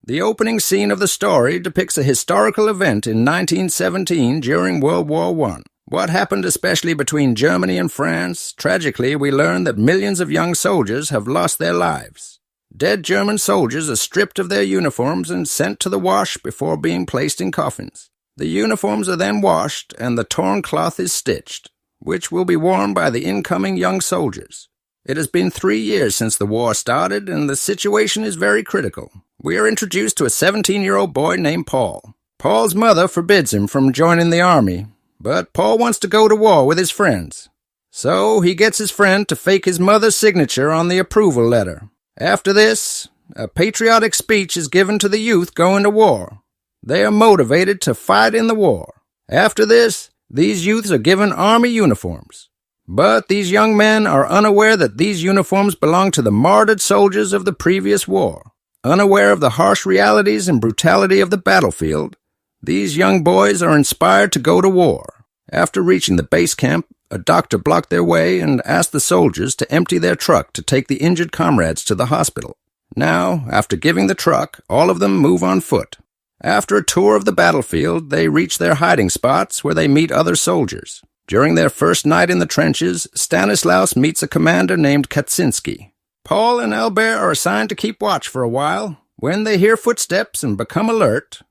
The opening scene of the story depicts a historical event in 1917 during World War I. What happened especially between Germany and France? Tragically, we learn that millions of young soldiers have lost their lives. Dead German soldiers are stripped of their uniforms and sent to the wash before being placed in coffins. The uniforms are then washed and the torn cloth is stitched, which will be worn by the incoming young soldiers. It has been 3 years since the war started, and the situation is very critical. We are introduced to a 17-year-old boy named Paul. Paul's mother forbids him from joining the army, but Paul wants to go to war with his friends. So he gets his friend to fake his mother's signature on the approval letter. After this, a patriotic speech is given to the youth going to war. They are motivated to fight in the war. After this, these youths are given army uniforms. But these young men are unaware that these uniforms belong to the martyred soldiers of the previous war. Unaware of the harsh realities and brutality of the battlefield, these young boys are inspired to go to war. After reaching the base camp, a doctor blocked their way and asked the soldiers to empty their truck to take the injured comrades to the hospital. Now, after giving the truck, all of them move on foot. After a tour of the battlefield, they reach their hiding spots where they meet other soldiers. During their first night in the trenches, Stanislaus meets a commander named Kaczynski. Paul and Albert are assigned to keep watch for a while. When they hear footsteps and become alert,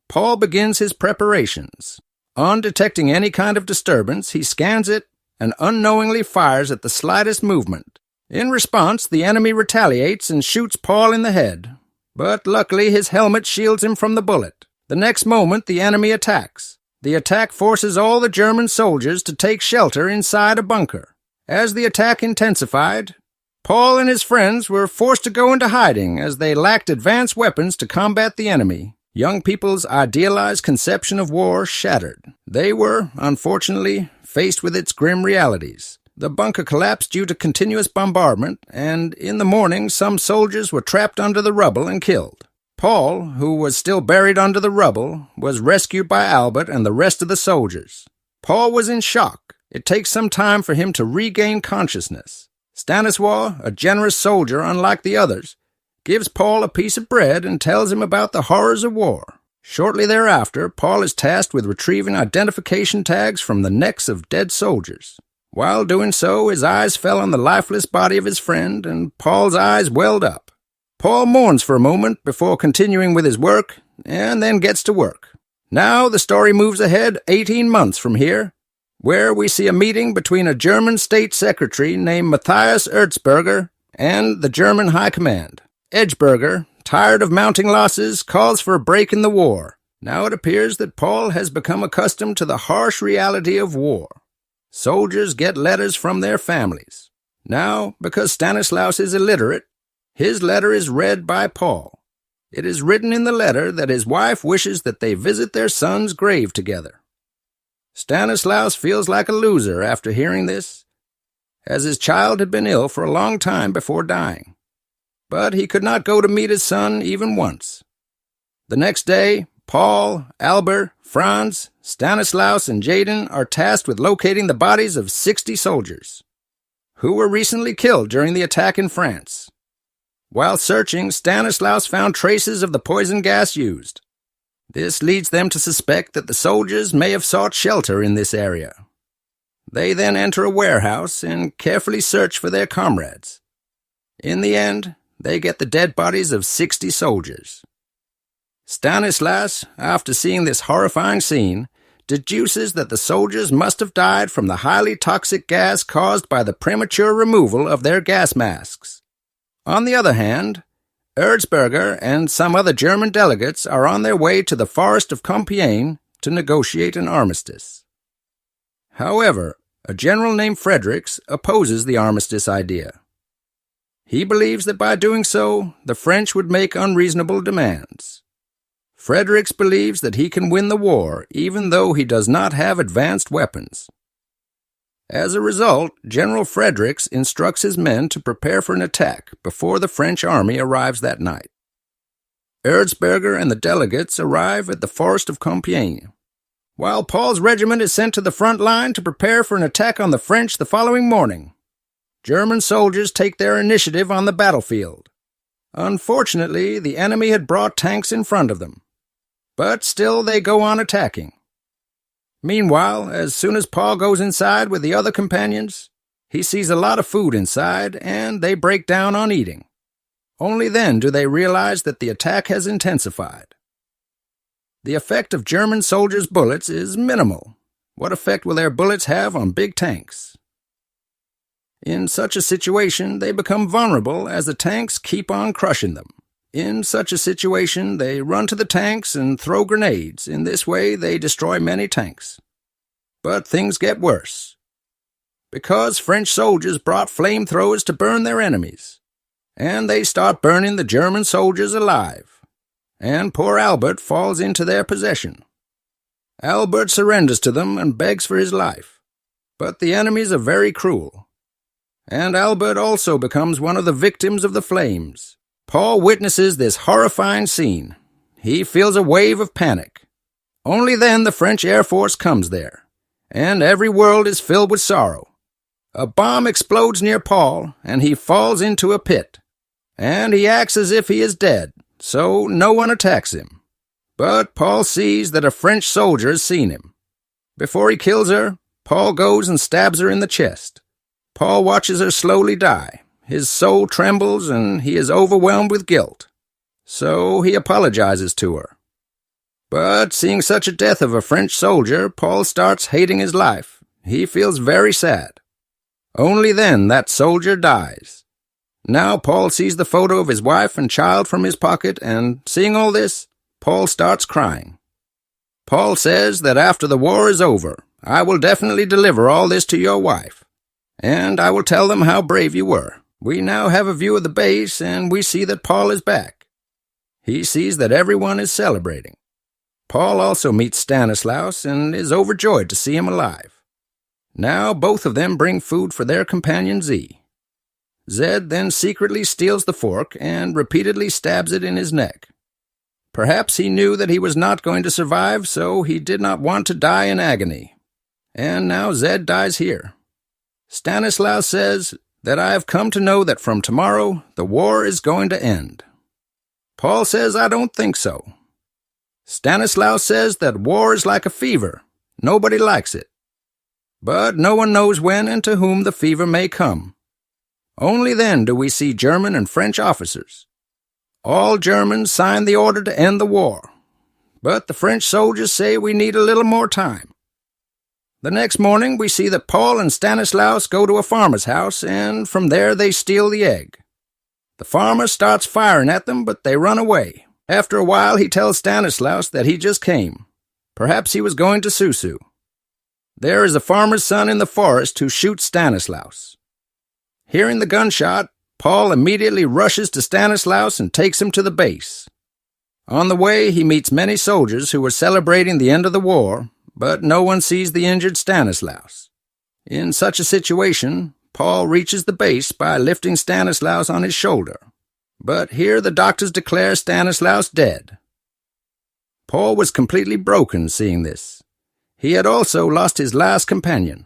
Paul begins his preparations. On detecting any kind of disturbance, he scans it and unknowingly fires at the slightest movement. In response, the enemy retaliates and shoots Paul in the head. But luckily, his helmet shields him from the bullet. The next moment, the enemy attacks. The attack forces all the German soldiers to take shelter inside a bunker. As the attack intensified, Paul and his friends were forced to go into hiding as they lacked advanced weapons to combat the enemy. Young people's idealized conception of war shattered. They were, unfortunately, faced with its grim realities. The bunker collapsed due to continuous bombardment, and in the morning some soldiers were trapped under the rubble and killed. Paul, who was still buried under the rubble, was rescued by Albert and the rest of the soldiers. Paul was in shock. It takes some time for him to regain consciousness. Stanislaus, a generous soldier unlike the others, gives Paul a piece of bread and tells him about the horrors of war. Shortly thereafter, Paul is tasked with retrieving identification tags from the necks of dead soldiers. While doing so, his eyes fell on the lifeless body of his friend, and Paul's eyes welled up. Paul mourns for a moment before continuing with his work, and then gets to work. Now the story moves ahead 18 months from here, where we see a meeting between a German state secretary named Matthias Erzberger and the German High Command. Erzberger, tired of mounting losses, calls for a break in the war. Now it appears that Paul has become accustomed to the harsh reality of war. Soldiers get letters from their families. Now, because Stanislaus is illiterate, his letter is read by Paul. It is written in the letter that his wife wishes that they visit their son's grave together. Stanislaus feels like a loser after hearing this, as his child had been ill for a long time before dying. But he could not go to meet his son even once. The next day, Paul, Albert, Franz, Stanislaus, and Jaden are tasked with locating the bodies of 60 soldiers who were recently killed during the attack in France. While searching, Stanislaus found traces of the poison gas used. This leads them to suspect that the soldiers may have sought shelter in this area. They then enter a warehouse and carefully search for their comrades. In the end, they get the dead bodies of 60 soldiers. Stanislaus, after seeing this horrifying scene, deduces that the soldiers must have died from the highly toxic gas caused by the premature removal of their gas masks. On the other hand, Erzberger and some other German delegates are on their way to the forest of Compiègne to negotiate an armistice. However, a general named Fredericks opposes the armistice idea. He believes that by doing so, the French would make unreasonable demands. Fredericks believes that he can win the war, even though he does not have advanced weapons. As a result, General Fredericks instructs his men to prepare for an attack before the French army arrives that night. Erzberger and the delegates arrive at the forest of Compiègne, while Paul's regiment is sent to the front line to prepare for an attack on the French the following morning. German soldiers take their initiative on the battlefield. Unfortunately, the enemy had brought tanks in front of them, but still they go on attacking. Meanwhile, as soon as Paul goes inside with the other companions, he sees a lot of food inside, and they break down on eating. Only then do they realize that the attack has intensified. The effect of German soldiers' bullets is minimal. What effect will their bullets have on big tanks? In such a situation, they become vulnerable as the tanks keep on crushing them. In such a situation, they run to the tanks and throw grenades. In this way, they destroy many tanks. But things get worse, because French soldiers brought flamethrowers to burn their enemies, and they start burning the German soldiers alive, and poor Albert falls into their possession. Albert surrenders to them and begs for his life, but the enemies are very cruel, and Albert also becomes one of the victims of the flames. Paul witnesses this horrifying scene. He feels a wave of panic. Only then the French Air Force comes there, and every world is filled with sorrow. A bomb explodes near Paul, and he falls into a pit, and he acts as if he is dead, so no one attacks him. But Paul sees that a French soldier has seen him. Before he kills her, Paul goes and stabs her in the chest. Paul watches her slowly die. His soul trembles, and he is overwhelmed with guilt. So he apologizes to her. But seeing such a death of a French soldier, Paul starts hating his life. He feels very sad. Only then that soldier dies. Now Paul sees the photo of his wife and child from his pocket, and seeing all this, Paul starts crying. Paul says that after the war is over, I will definitely deliver all this to your wife, and I will tell them how brave you were. We now have a view of the base, and we see that Paul is back. He sees that everyone is celebrating. Paul also meets Stanislaus and is overjoyed to see him alive. Now both of them bring food for their companion Z. Zed then secretly steals the fork and repeatedly stabs it in his neck. Perhaps he knew that he was not going to survive, so he did not want to die in agony. And now Zed dies here. Stanislaus says that I have come to know that from tomorrow the war is going to end. Paul says I don't think so. Stanislaus says that war is like a fever. Nobody likes it. But no one knows when and to whom the fever may come. Only then do we see German and French officers. All Germans sign the order to end the war, but the French soldiers say we need a little more time. The next morning we see that Paul and Stanislaus go to a farmer's house, and from there they steal the egg. The farmer starts firing at them, but they run away. After a while he tells Stanislaus that he just came. Perhaps he was going to Susu. There is a farmer's son in the forest who shoots Stanislaus. Hearing the gunshot, Paul immediately rushes to Stanislaus and takes him to the base. On the way, he meets many soldiers who were celebrating the end of the war, but no one sees the injured Stanislaus. In such a situation, Paul reaches the base by lifting Stanislaus on his shoulder. But here the doctors declare Stanislaus dead. Paul was completely broken seeing this. He had also lost his last companion.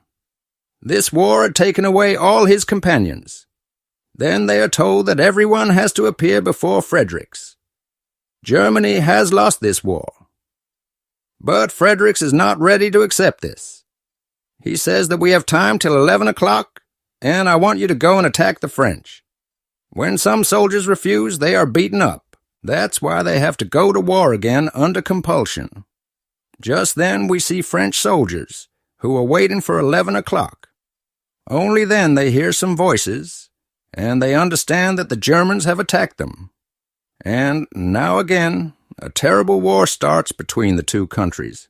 This war had taken away all his companions. Then they are told that everyone has to appear before Fredericks. Germany has lost this war. But Fredericks is not ready to accept this. He says that we have time till 11 o'clock, and I want you to go and attack the French. When some soldiers refuse, they are beaten up. That's why they have to go to war again under compulsion. Just then we see French soldiers, who are waiting for 11 o'clock. Only then they hear some voices, and they understand that the Germans have attacked them. And now again, a terrible war starts between the two countries.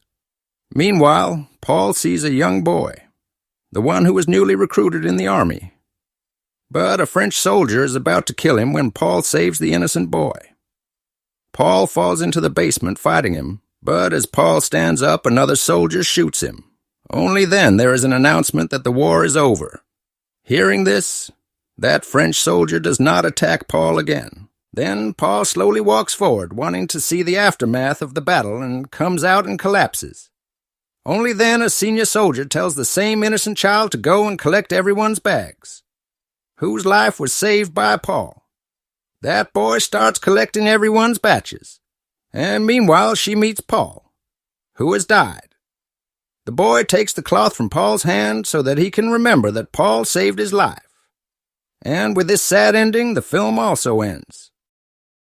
Meanwhile, Paul sees a young boy, the one who was newly recruited in the army. But a French soldier is about to kill him when Paul saves the innocent boy. Paul falls into the basement fighting him, but as Paul stands up, another soldier shoots him. Only then there is an announcement that the war is over. Hearing this, that French soldier does not attack Paul again. Then Paul slowly walks forward, wanting to see the aftermath of the battle, and comes out and collapses. Only then a senior soldier tells the same innocent child to go and collect everyone's bags, whose life was saved by Paul. That boy starts collecting everyone's batches, and meanwhile she meets Paul, who has died. The boy takes the cloth from Paul's hand so that he can remember that Paul saved his life. And with this sad ending, the film also ends.